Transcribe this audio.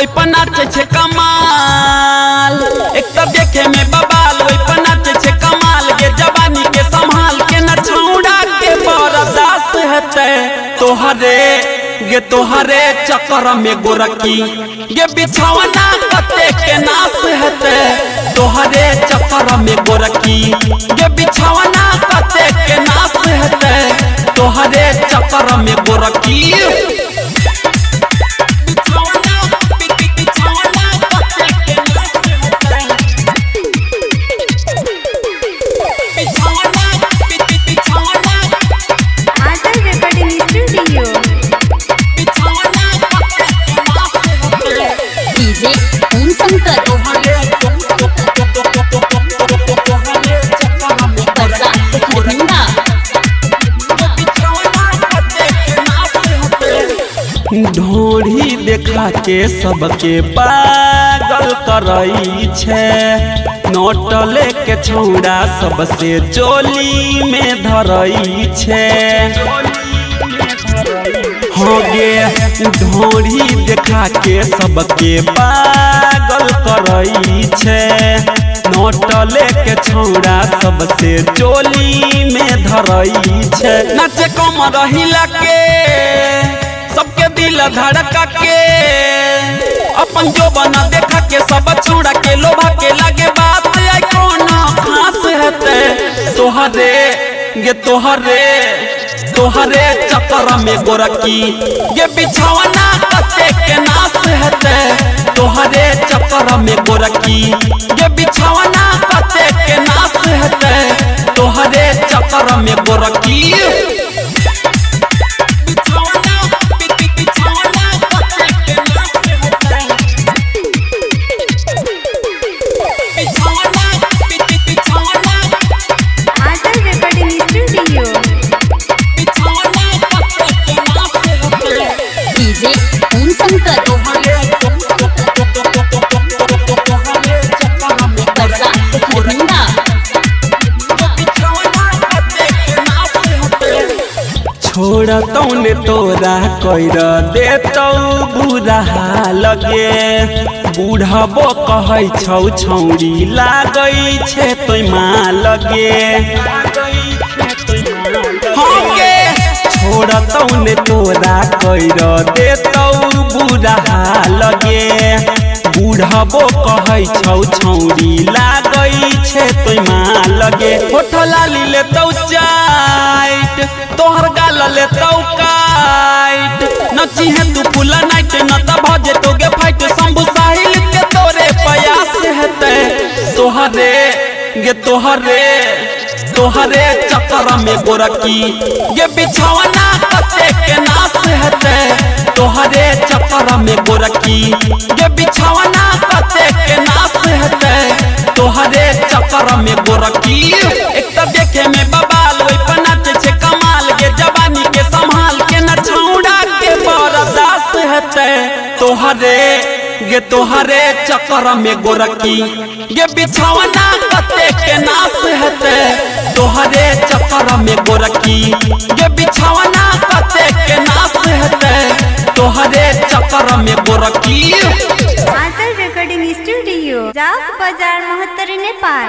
ओइ पर नाचे छे कमाल। एक तो देखे में बबाल, ओइ पर नाचे छे कमाल। गे जवानी के संभाल के न छौड़ा के बरदास हेते तोहरे गे तोहरे चक्कर में गोरकी। गे बिछौना कते के नाश हेते तोहरे चक्कर में गोरकी। गे बिछौना कते के नाश हेते तोहरे चक्कर में गोरकी। ढोरी देखा के सबके पागल करई छे। नोट लेके छौड़ा सबसे चोली में धरई छे। हो गे ढोरी देखा के सबके पागल करई छे। नोट लेके छौड़ा सबसे चोली में धरई छे। नाचे कम रहिला के सबके दिल धड़का के। अपन जो बना देखा के सब छोड़ा के लोभा के लगे बात आई कौन खास हेते तोहरे गे तोहरे चक्कर में गोरकी। गे बिछौना कते के नाश हेते तोहरे चक्कर में गोरकी। गे बिछौना कते के नाश हेते तोहरे चक्कर में गोरकी। छोड़ा तौने तोरा कर देतौ बुरा लगे। बूढ़बो कहै छौ छौड़ी लागै छे तोमा लगे। छोड़ा तौने तोरा कर देतौ बुरा लगे। बूढ़बो कहै छौ छौड़ी लागै छे तोमा लगे। होठ लाली लेतौ चाइट तोहर गाल लेतौ काइट। नची है तू फूला नाइट न त भजे तोगे फाइट। शंभू साहिल के तोरे प्रयास हेते तोहरे गे तोहरे चक्कर में गोरकी। गे बिछौना कते के नाश हेते तोहरे चक्कर में गोरकी। गे बिछौना कते के नाश हेते तोहरे चक्कर में गोरकी। एक तो देखे में बबाल, ओइ पर नाचे छे कमाल। गे जवानी के संभाल के न छौड़ा के बरदास हेते तोहरे गे तोहरे चक्कर में गोरकी। गे बिछौना कते के नाश हेते तोहरे चक्कर में गोरकी। गे बिछौना कते के नाश हेते तोहरे चक्कर में गोरकी। आंचल रिकॉर्डिंग स्टूडियो, जाग बाजार, महत्तर, नेपाल।